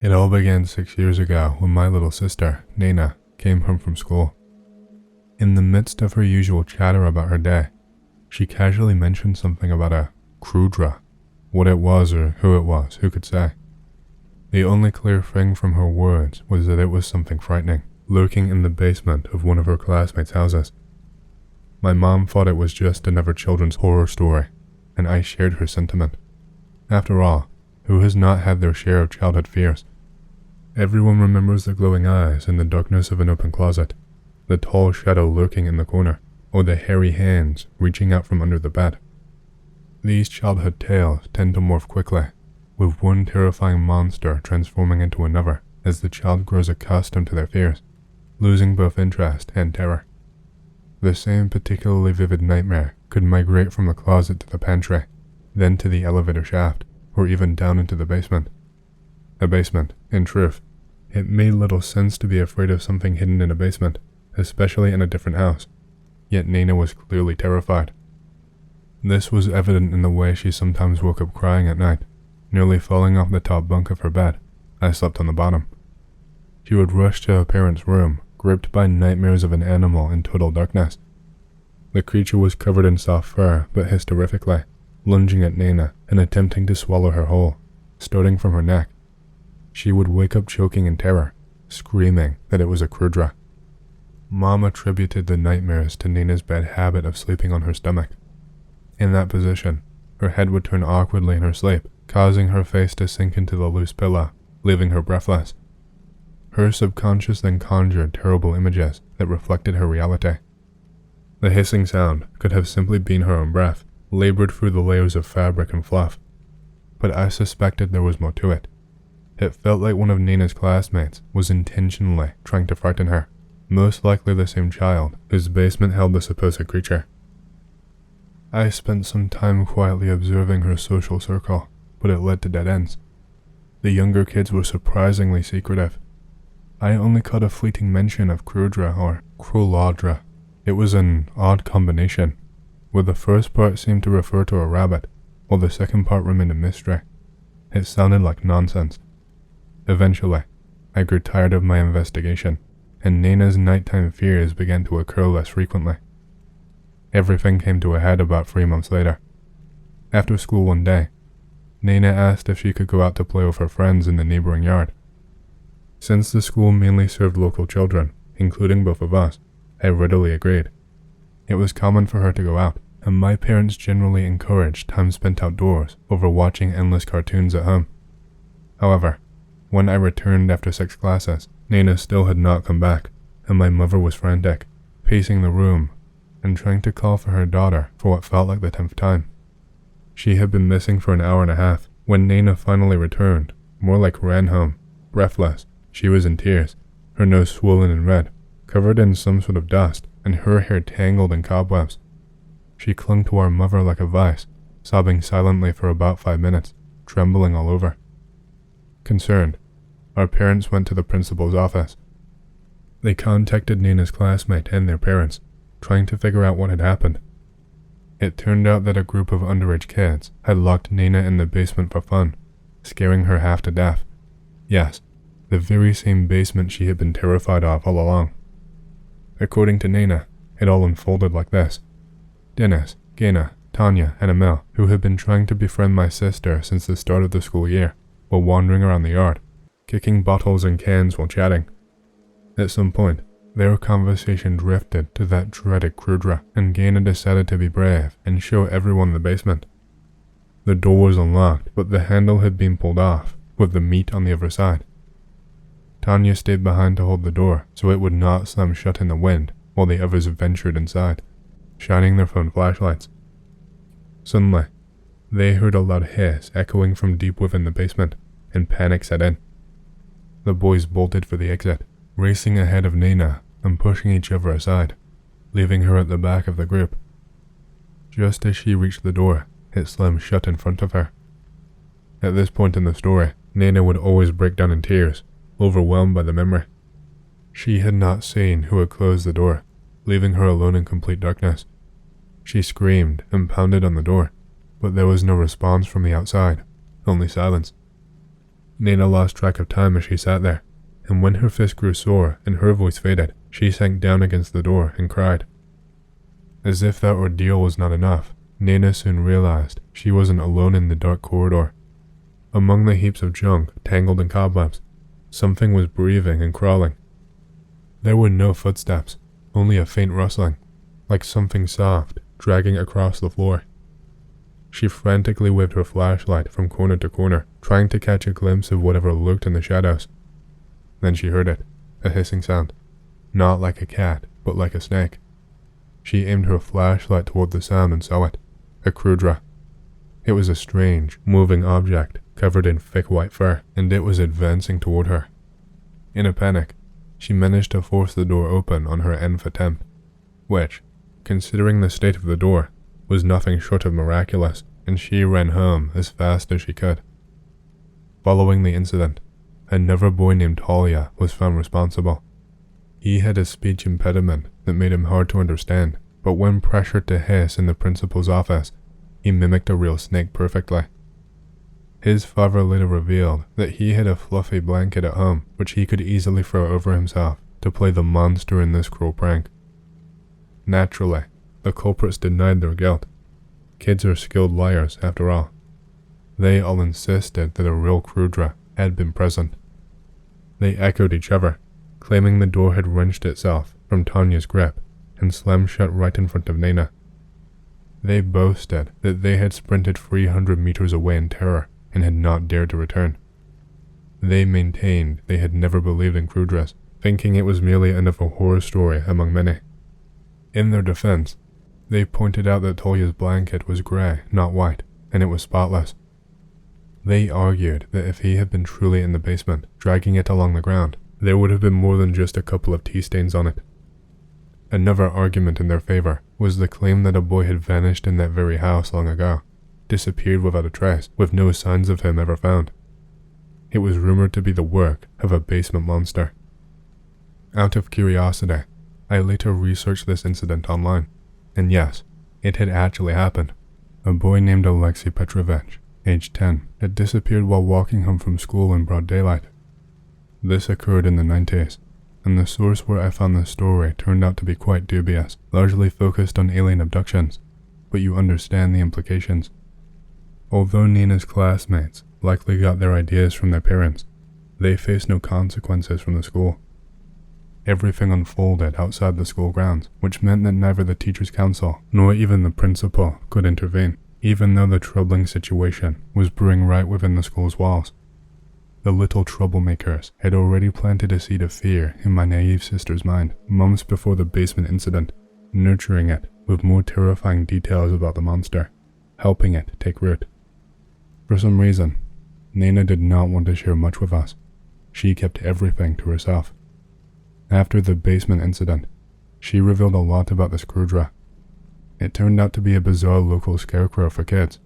It all began 6 years ago when my little sister, Nana, came home from school. In the midst of her usual chatter about her day, she casually mentioned something about a Krudra. What it was or who it was, who could say? The only clear thing from her words was that it was something frightening, lurking in the basement of one of her classmates' houses. My mom thought it was just another children's horror story, and I shared her sentiment. After all, who has not had their share of childhood fears? Everyone remembers the glowing eyes in the darkness of an open closet, the tall shadow lurking in the corner, or the hairy hands reaching out from under the bed. These childhood tales tend to morph quickly, with one terrifying monster transforming into another as the child grows accustomed to their fears, losing both interest and terror. The same particularly vivid nightmare could migrate from the closet to the pantry, then to the elevator shaft, or even down into the basement. A basement, in truth. It made little sense to be afraid of something hidden in a basement, especially in a different house, yet Nana was clearly terrified. This was evident in the way she sometimes woke up crying at night, nearly falling off the top bunk of her bed. I slept on the bottom. She would rush to her parents' room, gripped by nightmares of an animal in total darkness. The creature was covered in soft fur, but hissed terrifically, lunging at Nana and attempting to swallow her whole, starting from her neck. She would wake up choking in terror, screaming that it was a Krudra. Mom attributed the nightmares to Nana's bad habit of sleeping on her stomach. In that position, her head would turn awkwardly in her sleep, causing her face to sink into the loose pillow, leaving her breathless. Her subconscious then conjured terrible images that reflected her reality. The hissing sound could have simply been her own breath, labored through the layers of fabric and fluff. But I suspected there was more to it. It felt like one of Nana's classmates was intentionally trying to frighten her, most likely the same child whose basement held the supposed creature. I spent some time quietly observing her social circle, but it led to dead ends. The younger kids were surprisingly secretive. I only caught a fleeting mention of Krudra or Krulodra. It was an odd combination, where the first part seemed to refer to a rabbit, while the second part remained a mystery. It sounded like nonsense. Eventually, I grew tired of my investigation, and Nana's nighttime fears began to occur less frequently. Everything came to a head about 3 months later. After school one day, Nana asked if she could go out to play with her friends in the neighboring yard. Since the school mainly served local children, including both of us, I readily agreed. It was common for her to go out, and my parents generally encouraged time spent outdoors over watching endless cartoons at home. However, when I returned after 6 classes, Nana still had not come back, and my mother was frantic, pacing the room and trying to call for her daughter for what felt like the 10th time. She had been missing for an hour and a half. When Nana finally returned, more like ran home, breathless, she was in tears, her nose swollen and red, covered in some sort of dust, and her hair tangled in cobwebs. She clung to our mother like a vice, sobbing silently for about 5 minutes, trembling all over. Concerned, our parents went to the principal's office. They contacted Nana's classmate and their parents, trying to figure out what had happened. It turned out that a group of underage kids had locked Nana in the basement for fun, scaring her half to death. Yes, the very same basement she had been terrified of all along. According to Nana, it all unfolded like this. Dennis, Gaina, Tanya, and Emil, who had been trying to befriend my sister since the start of the school year, were wandering around the yard, kicking bottles and cans while chatting. At some point, their conversation drifted to that dreaded Krudra, and Gaina decided to be brave and show everyone the basement. The door was unlocked, but the handle had been pulled off, with the meat on the other side. Tanya stayed behind to hold the door so it would not slam shut in the wind while the others ventured inside, shining their phone flashlights. Suddenly, they heard a loud hiss echoing from deep within the basement, and panic set in. The boys bolted for the exit, racing ahead of Nana and pushing each other aside, leaving her at the back of the group. Just as she reached the door, it slammed shut in front of her. At this point in the story, Nana would always break down in tears, overwhelmed by the memory. She had not seen who had closed the door, leaving her alone in complete darkness. She screamed and pounded on the door, but there was no response from the outside, only silence. Nina lost track of time as she sat there, and when her fist grew sore and her voice faded, she sank down against the door and cried. As if that ordeal was not enough, Nina soon realized she wasn't alone in the dark corridor. Among the heaps of junk tangled in cobwebs, something was breathing and crawling. There were no footsteps, only a faint rustling, like something soft dragging across the floor. She frantically waved her flashlight from corner to corner, trying to catch a glimpse of whatever lurked in the shadows. Then she heard it, a hissing sound, not like a cat, but like a snake. She aimed her flashlight toward the sound and saw it, a crudra. It was a strange, moving object covered in thick white fur, and it was advancing toward her. In a panic, she managed to force the door open on her nth attempt, which, considering the state of the door, was nothing short of miraculous, and she ran home as fast as she could. Following the incident, another boy named Tetsuya was found responsible. He had a speech impediment that made him hard to understand, but when pressured to hiss in the principal's office, he mimicked a real snake perfectly. His father later revealed that he had a fluffy blanket at home which he could easily throw over himself to play the monster in this cruel prank. Naturally, the culprits denied their guilt. Kids are skilled liars, after all. They all insisted that a real crudra had been present. They echoed each other, claiming the door had wrenched itself from Tanya's grip and slammed shut right in front of Nina. They boasted that they had sprinted 300 meters away in terror and had not dared to return. They maintained they had never believed in crudras, thinking it was merely another horror story among many. In their defense, they pointed out that Tolya's blanket was gray, not white, and it was spotless. They argued that if he had been truly in the basement, dragging it along the ground, there would have been more than just a couple of tea stains on it. Another argument in their favor was the claim that a boy had vanished in that very house long ago, disappeared without a trace, with no signs of him ever found. It was rumored to be the work of a basement monster. Out of curiosity, I later researched this incident online, and yes, it had actually happened. A boy named Alexei Petrovich, age 10, had disappeared while walking home from school in broad daylight. This occurred in the 90s, and the source where I found the story turned out to be quite dubious, largely focused on alien abductions, but you understand the implications. Although Nina's classmates likely got their ideas from their parents, they faced no consequences from the school. Everything unfolded outside the school grounds, which meant that neither the teacher's council nor even the principal could intervene, even though the troubling situation was brewing right within the school's walls. The little troublemakers had already planted a seed of fear in my naive sister's mind months before the basement incident, nurturing it with more terrifying details about the monster, helping it take root. For some reason, Nina did not want to share much with us. She kept everything to herself. After the basement incident, she revealed a lot about this crudra. It turned out to be a bizarre local scarecrow for kids.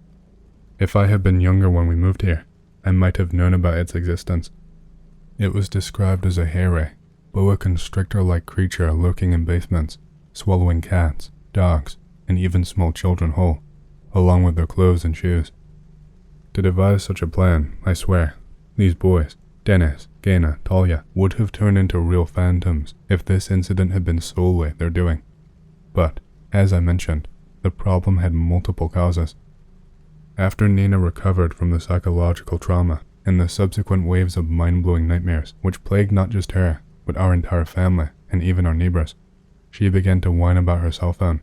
If I had been younger when we moved here, I might have known about its existence. It was described as a hairy, boa constrictor-like creature lurking in basements, swallowing cats, dogs, and even small children whole, along with their clothes and shoes. To devise such a plan, I swear, these boys, Dennis, Gaina, Talia, would have turned into real phantoms if this incident had been solely their doing. But, as I mentioned, the problem had multiple causes. After Nina recovered from the psychological trauma and the subsequent waves of mind-blowing nightmares which plagued not just her, but our entire family and even our neighbors, she began to whine about her cell phone.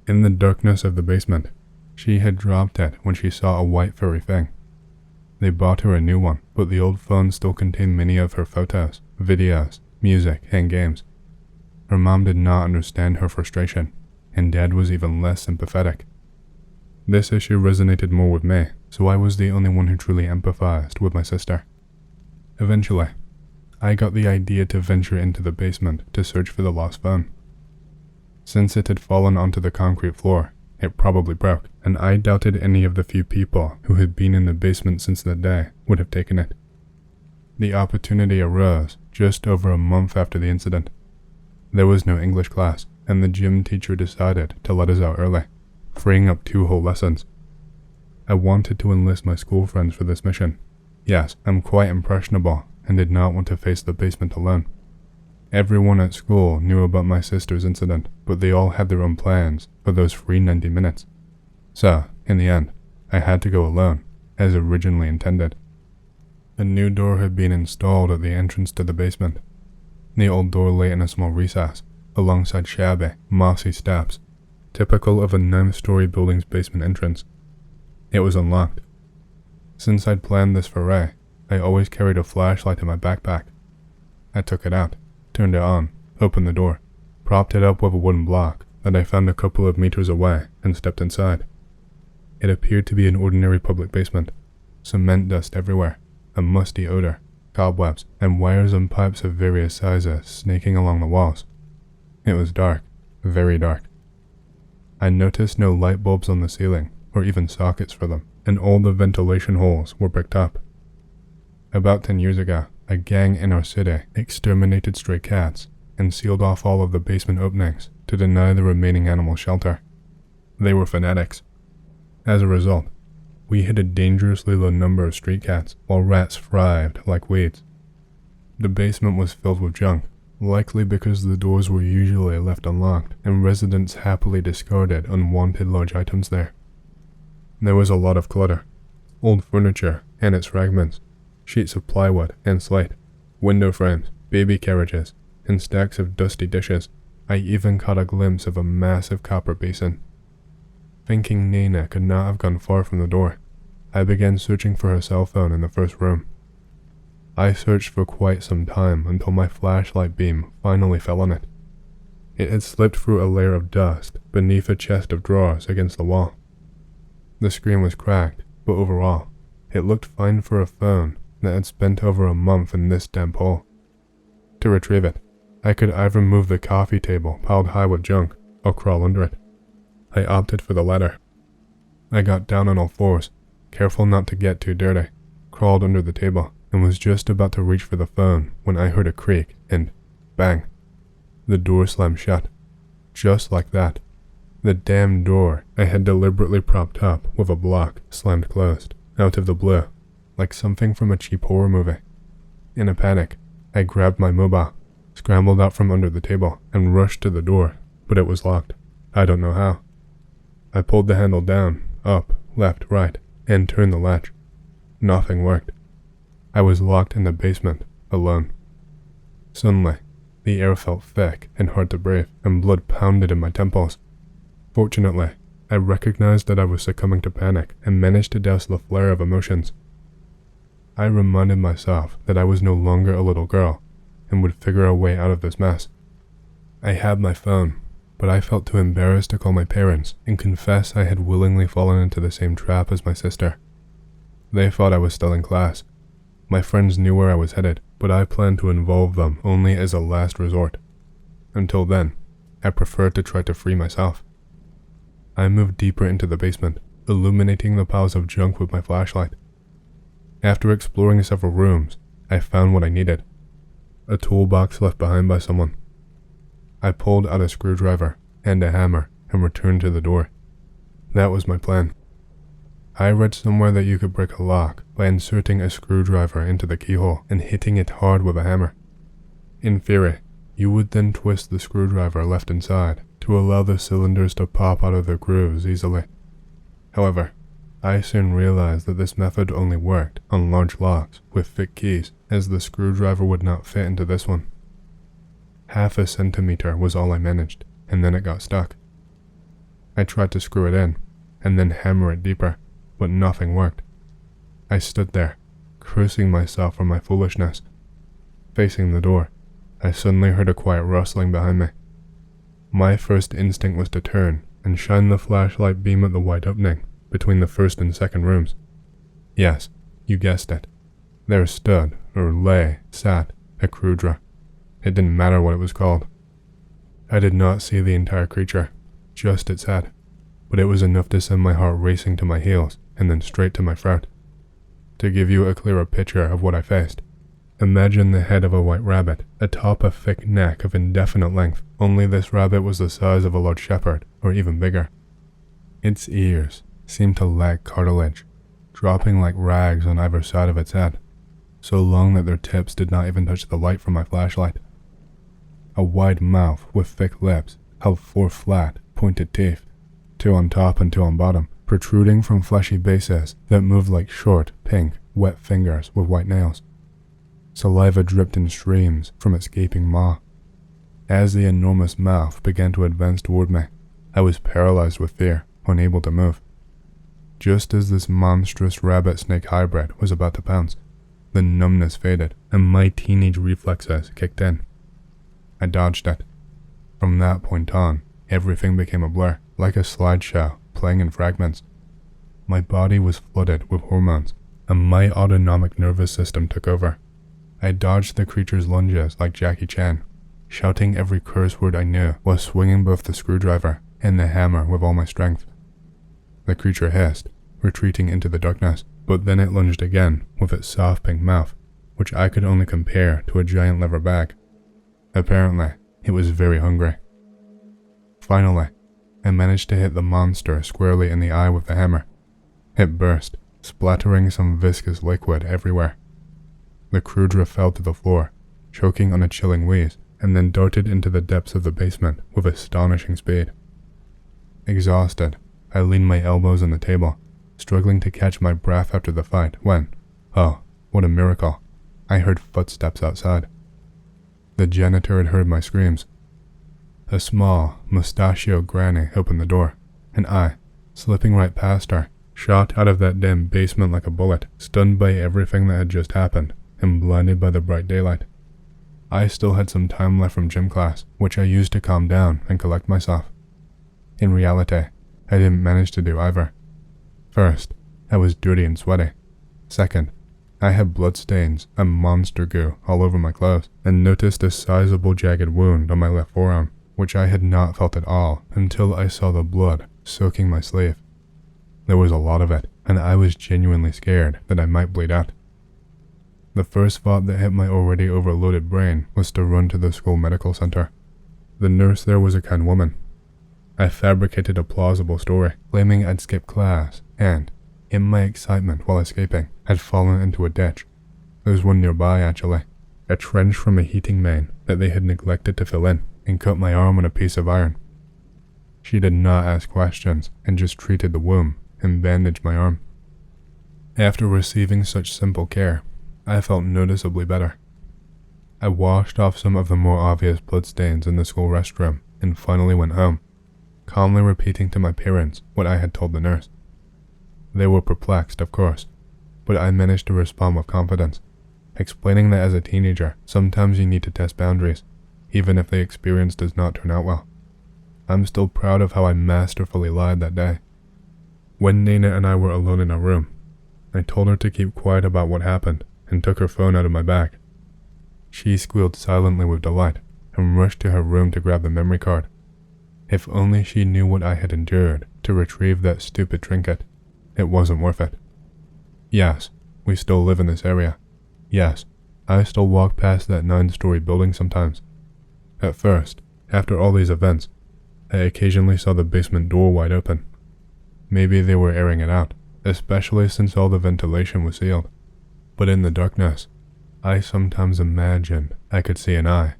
In the darkness of the basement, she had dropped it when she saw a white furry thing. They bought her a new one, but the old phone still contained many of her photos, videos, music, and games. Her mom did not understand her frustration, and Dad was even less sympathetic. This issue resonated more with me, so I was the only one who truly empathized with my sister. Eventually, I got the idea to venture into the basement to search for the lost phone. Since it had fallen onto the concrete floor, it probably broke, and I doubted any of the few people who had been in the basement since that day would have taken it. The opportunity arose just over a month after the incident. There was no English class, and the gym teacher decided to let us out early, freeing up 2 whole lessons. I wanted to enlist my school friends for this mission, Yes, I'm quite impressionable and did not want to face the basement alone. Everyone at school knew about my sister's incident, but they all had their own plans for those free 90 minutes. So, in the end, I had to go alone, as originally intended. A new door had been installed at the entrance to the basement. The old door lay in a small recess, alongside shabby, mossy steps, typical of a 9-story building's basement entrance. It was unlocked. Since I'd planned this foray, I always carried a flashlight in my backpack. I took it out, turned it on, opened the door, propped it up with a wooden block that I found a couple of meters away, and stepped inside. It appeared to be an ordinary public basement. Cement dust everywhere, a musty odor, cobwebs, and wires and pipes of various sizes snaking along the walls. It was dark, very dark. I noticed no light bulbs on the ceiling, or even sockets for them, and all the ventilation holes were bricked up. About 10 years ago, a gang in our city exterminated stray cats and sealed off all of the basement openings to deny the remaining animals shelter. They were fanatics. As a result, we hit a dangerously low number of street cats while rats thrived like weeds. The basement was filled with junk, likely because the doors were usually left unlocked and residents happily discarded unwanted large items there. There was a lot of clutter, old furniture and its fragments, sheets of plywood and slate, window frames, baby carriages, and stacks of dusty dishes. I even caught a glimpse of a massive copper basin. Thinking Nina could not have gone far from the door, I began searching for her cell phone in the first room. I searched for quite some time until my flashlight beam finally fell on it. It had slipped through a layer of dust beneath a chest of drawers against the wall. The screen was cracked, but overall, it looked fine for a phone that had spent over a month in this damp hole. To retrieve it, I could either move the coffee table piled high with junk or crawl under it. I opted for the latter. I got down on all fours, careful not to get too dirty, crawled under the table, and was just about to reach for the phone when I heard a creak and bang. The door slammed shut. Just like that. The damn door I had deliberately propped up with a block slammed closed, out of the blue, like something from a cheap horror movie. In a panic, I grabbed my mobile, scrambled out from under the table, and rushed to the door, but it was locked. I don't know how. I pulled the handle down, up, left, right, and turned the latch. Nothing worked. I was locked in the basement, alone. Suddenly, the air felt thick and hard to breathe, and blood pounded in my temples. Fortunately, I recognized that I was succumbing to panic and managed to douse the flare of emotions. I reminded myself that I was no longer a little girl and would figure a way out of this mess. I had my phone, but I felt too embarrassed to call my parents and confess I had willingly fallen into the same trap as my sister. They thought I was still in class. My friends knew where I was headed, but I planned to involve them only as a last resort. Until then, I preferred to try to free myself. I moved deeper into the basement, illuminating the piles of junk with my flashlight. After exploring several rooms, I found what I needed. A toolbox left behind by someone. I pulled out a screwdriver and a hammer and returned to the door. That was my plan. I read somewhere that you could break a lock by inserting a screwdriver into the keyhole and hitting it hard with a hammer. In theory, you would then twist the screwdriver left inside to allow the cylinders to pop out of their grooves easily. However, I soon realized that this method only worked on large locks with thick keys, as the screwdriver would not fit into this one. Half a centimeter was all I managed, and then it got stuck. I tried to screw it in, and then hammer it deeper, but nothing worked. I stood there, cursing myself for my foolishness. Facing the door, I suddenly heard a quiet rustling behind me. My first instinct was to turn and shine the flashlight beam at the wide opening between the first and second rooms. Yes, you guessed it. There stood, or sat, a crudra. It didn't matter what it was called. I did not see the entire creature, just its head, but it was enough to send my heart racing to my heels and then straight to my throat. To give you a clearer picture of what I faced, imagine the head of a white rabbit atop a thick neck of indefinite length, only this rabbit was the size of a large shepherd, or even bigger. Its ears seemed to lack cartilage, dropping like rags on either side of its head, so long that their tips did not even touch the light from my flashlight. A wide mouth with thick lips held 4 flat, pointed teeth, 2 on top and 2 on bottom, protruding from fleshy bases that moved like short, pink, wet fingers with white nails. Saliva dripped in streams from its gaping maw. As the enormous mouth began to advance toward me, I was paralyzed with fear, unable to move. Just as this monstrous rabbit-snake hybrid was about to pounce, the numbness faded and my teenage reflexes kicked in. I dodged it. From that point on, everything became a blur, like a slideshow playing in fragments. My body was flooded with hormones, and my autonomic nervous system took over. I dodged the creature's lunges like Jackie Chan, shouting every curse word I knew while swinging both the screwdriver and the hammer with all my strength. The creature hissed, retreating into the darkness, but then it lunged again with its soft pink mouth, which I could only compare to a giant leather bag. Apparently, it was very hungry. Finally, I managed to hit the monster squarely in the eye with the hammer. It burst, splattering some viscous liquid everywhere. The crudra fell to the floor, choking on a chilling wheeze, and then darted into the depths of the basement with astonishing speed. Exhausted, I leaned my elbows on the table, struggling to catch my breath after the fight when, oh, what a miracle, I heard footsteps outside. The janitor had heard my screams. A small, mustachioed granny opened the door, and I, slipping right past her, shot out of that damn basement like a bullet, stunned by everything that had just happened, and blinded by the bright daylight. I still had some time left from gym class, which I used to calm down and collect myself. In reality, I didn't manage to do either. First, I was dirty and sweaty. Second, I had bloodstains and monster goo all over my clothes, and noticed a sizable jagged wound on my left forearm, which I had not felt at all until I saw the blood soaking my sleeve. There was a lot of it, and I was genuinely scared that I might bleed out. The first thought that hit my already overloaded brain was to run to the school medical center. The nurse there was a kind woman. I fabricated a plausible story, claiming I'd skipped class and, in my excitement while escaping, had fallen into a ditch. There's one nearby, actually, a trench from a heating main that they had neglected to fill in, and cut my arm on a piece of iron. She did not ask questions and just treated the wound and bandaged my arm. After receiving such simple care, I felt noticeably better. I washed off some of the more obvious bloodstains in the school restroom and finally went home, calmly repeating to my parents what I had told the nurse. They were perplexed, of course, but I managed to respond with confidence, explaining that as a teenager, sometimes you need to test boundaries, even if the experience does not turn out well. I'm still proud of how I masterfully lied that day. When Nana and I were alone in our room, I told her to keep quiet about what happened and took her phone out of my bag. She squealed silently with delight and rushed to her room to grab the memory card. If only she knew what I had endured to retrieve that stupid trinket. It wasn't worth it. Yes, we still live in this area. Yes, I still walk past that 9-story building sometimes. At first, after all these events, I occasionally saw the basement door wide open. Maybe they were airing it out, especially since all the ventilation was sealed. But in the darkness, I sometimes imagined I could see an eye.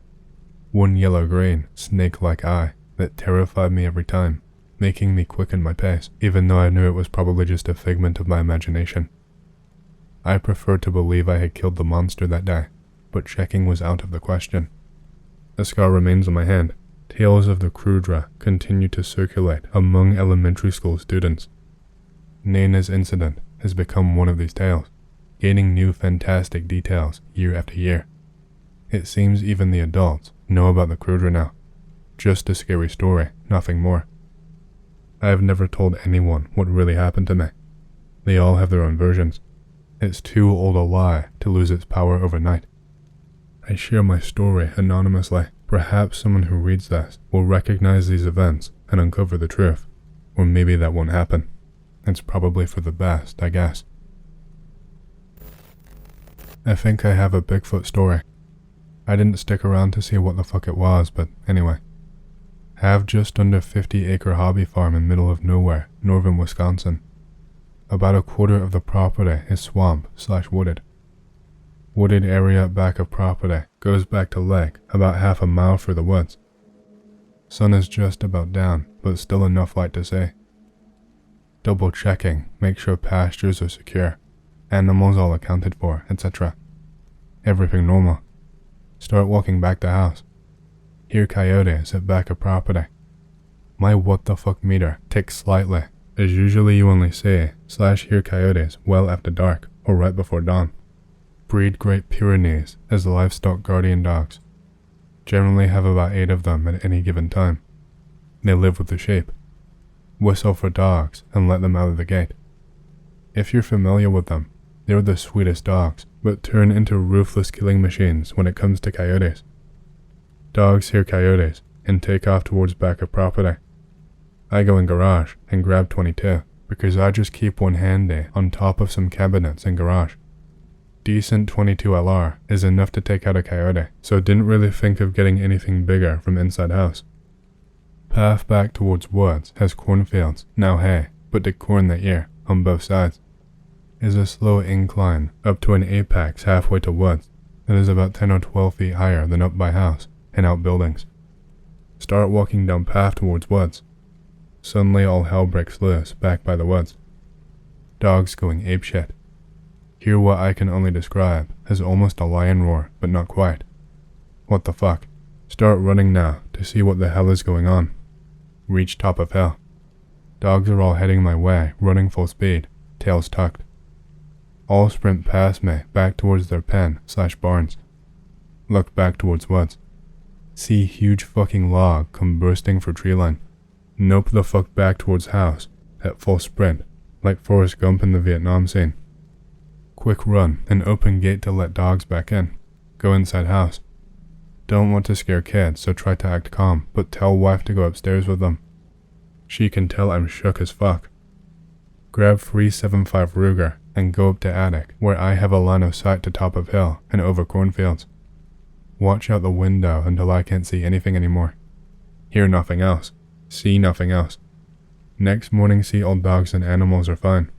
One yellow-green, snake-like eye that terrified me every time, making me quicken my pace, even though I knew it was probably just a figment of my imagination. I preferred to believe I had killed the monster that day, but checking was out of the question. A scar remains on my hand. Tales of the crudra continue to circulate among elementary school students. Nana's incident has become one of these tales, gaining new fantastic details year after year. It seems even the adults know about the crudra now. Just a scary story, nothing more. I have never told anyone what really happened to me. They all have their own versions. It's too old a lie to lose its power overnight. I share my story anonymously. Perhaps someone who reads this will recognize these events and uncover the truth. Or maybe that won't happen. It's probably for the best, I guess. I think I have a Bigfoot story. I didn't stick around to see what the fuck it was, but anyway. Have just under 50-acre hobby farm in middle of nowhere, northern Wisconsin. About a quarter of the property is swamp/wooded. Wooded area back of property goes back to lake about half a mile through the woods. Sun is just about down, but still enough light to see. Double checking, make sure pastures are secure, animals all accounted for, etc. Everything normal. Start walking back to house. Hear coyotes at back of property. My what the fuck meter ticks slightly, as usually you only see/hear coyotes well after dark or right before dawn. Breed Great Pyrenees as livestock guardian dogs. Generally have about 8 of them at any given time. They live with the sheep. Whistle for dogs and let them out of the gate. If you're familiar with them, they're the sweetest dogs, but turn into ruthless killing machines when it comes to coyotes. Dogs hear coyotes and take off towards back of property. I go in garage and grab 22 because I just keep one handy on top of some cabinets in garage. Decent 22 LR is enough to take out a coyote, so didn't really think of getting anything bigger from inside house. Path back towards woods has cornfields, now hay, but the corn that year, on both sides. Is a slow incline up to an apex halfway to woods that is about 10 or 12 feet higher than up by house and outbuildings. Start walking down path towards woods. Suddenly all hell breaks loose back by the woods. Dogs going apeshit. Hear what I can only describe as almost a lion roar, but not quite. What the fuck? Start running now to see what the hell is going on. Reach top of hill. Dogs are all heading my way, running full speed, tails tucked. All sprint past me back towards their pen/barns. Look back towards woods. See huge fucking log come bursting for tree line. Nope the fuck back towards house at full sprint, like Forrest Gump in the Vietnam scene. Quick run and open gate to let dogs back in. Go inside house. Don't want to scare kids, so try to act calm, but tell wife to go upstairs with them. She can tell I'm shook as fuck. Grab 375 Ruger and go up to attic, where I have a line of sight to top of hill and over cornfields. Watch out the window until I can't see anything anymore. Hear nothing else. See nothing else. Next morning see all dogs and animals are fine.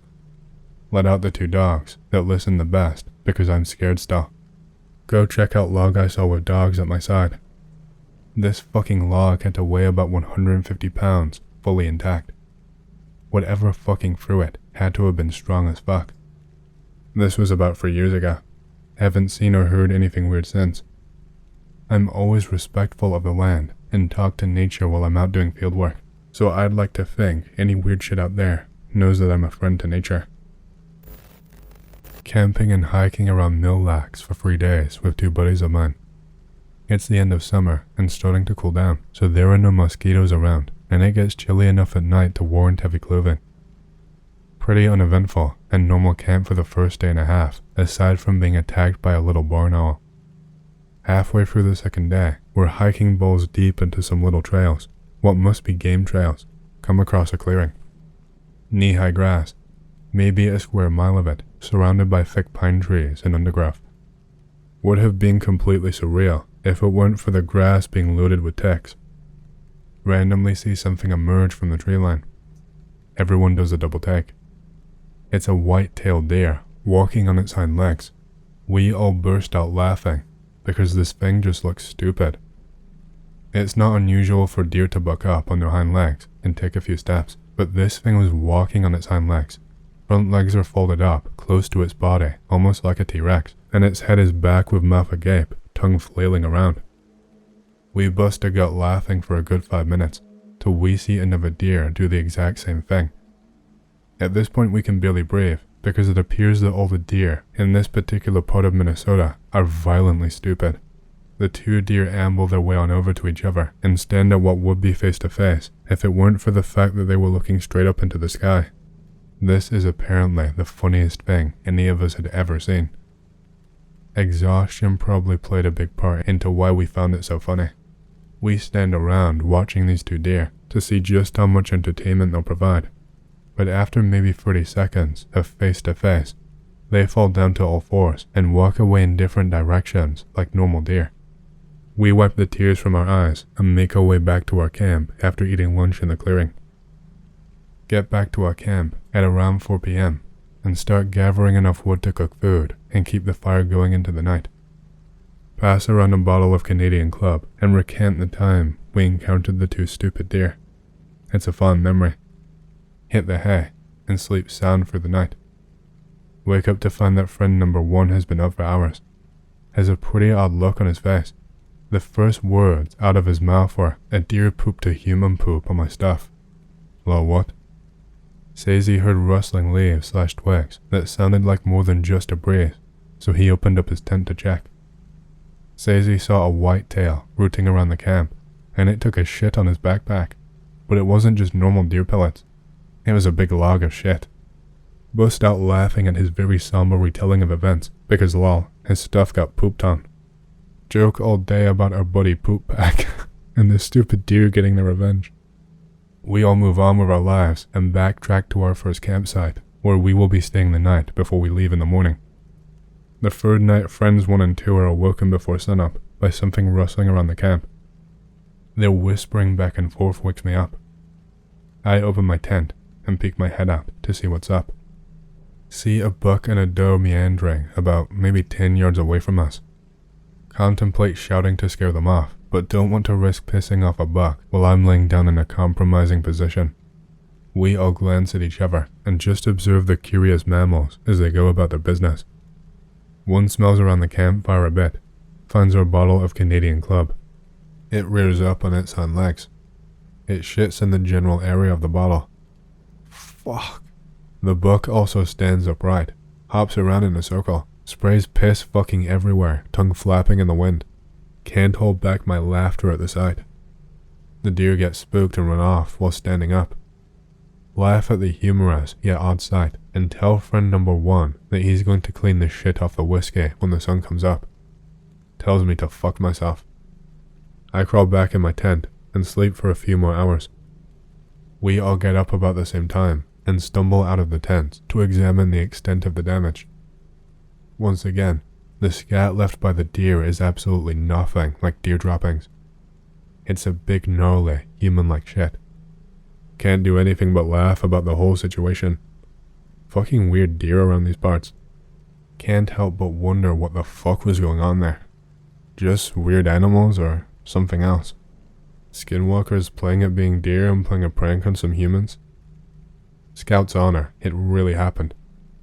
Let out the 2 dogs that listen the best because I'm scared still. Go check out log I saw with dogs at my side. This fucking log had to weigh about 150 pounds, fully intact. Whatever fucking threw it had to have been strong as fuck. This was about 3 years ago. Haven't seen or heard anything weird since. I'm always respectful of the land and talk to nature while I'm out doing field work, so I'd like to think any weird shit out there knows that I'm a friend to nature. Camping and hiking around Mill Lacs for 3 days with 2 buddies of mine. It's the end of summer and starting to cool down, so there are no mosquitoes around, and it gets chilly enough at night to warrant heavy clothing. Pretty uneventful and normal camp for the first day and a half, aside from being attacked by a little barn owl. Halfway through the second day, we're hiking balls deep into some little trails, what must be game trails, come across a clearing. Knee-high grass, maybe a square mile of it, surrounded by thick pine trees and undergrowth. Would have been completely surreal if it weren't for the grass being loaded with ticks. Randomly see something emerge from the tree line. Everyone does a double take. It's a white-tailed deer, walking on its hind legs. We all burst out laughing, because this thing just looks stupid. It's not unusual for deer to buck up on their hind legs and take a few steps, but this thing was walking on its hind legs. Front legs are folded up, close to its body, almost like a T-Rex, and its head is back with mouth agape, tongue flailing around. We bust a gut laughing for a good 5 minutes, till we see another deer do the exact same thing. At this point we can barely breathe, because it appears that all the deer in this particular part of Minnesota are violently stupid. The 2 deer amble their way on over to each other and stand at what would be face to face if it weren't for the fact that they were looking straight up into the sky. This is apparently the funniest thing any of us had ever seen. Exhaustion probably played a big part into why we found it so funny. We stand around watching these 2 deer to see just how much entertainment they'll provide. But after maybe 30 seconds of face to face, they fall down to all fours and walk away in different directions like normal deer. We wipe the tears from our eyes and make our way back to our camp after eating lunch in the clearing. get back to our camp at around 4 p.m. and start gathering enough wood to cook food and keep the fire going into the night. Pass around a bottle of Canadian Club and recant the time we encountered the 2 stupid deer. It's a fond memory. Hit the hay and sleep sound for the night. Wake up to find that friend number 1 has been up for hours. Has a pretty odd look on his face. The first words out of his mouth were, "A deer pooped a human poop on my stuff." Lol, what? Says he heard rustling leaves/twigs that sounded like more than just a breeze, so he opened up his tent to check. Says he saw a white tail rooting around the camp, and it took a shit on his backpack. But it wasn't just normal deer pellets. It was a big log of shit. Bust out laughing at his very somber retelling of events, because lol, his stuff got pooped on. Joke all day about our buddy poop pack, and the stupid deer getting their revenge. We all move on with our lives and backtrack to our first campsite, where we will be staying the night before we leave in the morning. The third night, friends 1 and 2 are awoken before sunup by something rustling around the camp. Their whispering back and forth wakes me up. I open my tent and peek my head out to see what's up. See a buck and a doe meandering about maybe 10 yards away from us. Contemplate shouting to scare them off, but don't want to risk pissing off a buck while I'm laying down in a compromising position. We all glance at each other and just observe the curious mammals as they go about their business. One smells around the campfire a bit, finds our bottle of Canadian Club. It rears up on its hind legs. It shits in the general area of the bottle. Fuck. The buck also stands upright, hops around in a circle, sprays piss fucking everywhere, tongue flapping in the wind. Can't hold back my laughter at the sight. The deer get spooked and run off while standing up. Laugh at the humorous yet odd sight and tell friend number 1 that he's going to clean the shit off the whiskey when the sun comes up. Tells me to fuck myself. I crawl back in my tent and sleep for a few more hours. We all get up about the same time and stumble out of the tent to examine the extent of the damage. Once again, the scat left by the deer is absolutely nothing like deer droppings. It's a big gnarly, human-like shit. Can't do anything but laugh about the whole situation. Fucking weird deer around these parts. Can't help but wonder what the fuck was going on there. Just weird animals or something else? Skinwalkers playing at being deer and playing a prank on some humans? Scout's honor, it really happened.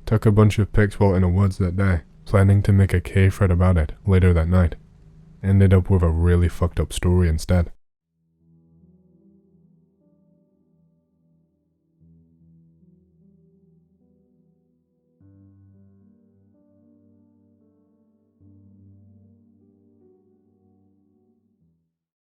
Took a bunch of pics while in the woods that day, planning to make a K-thread about it later that night. Ended up with a really fucked up story instead.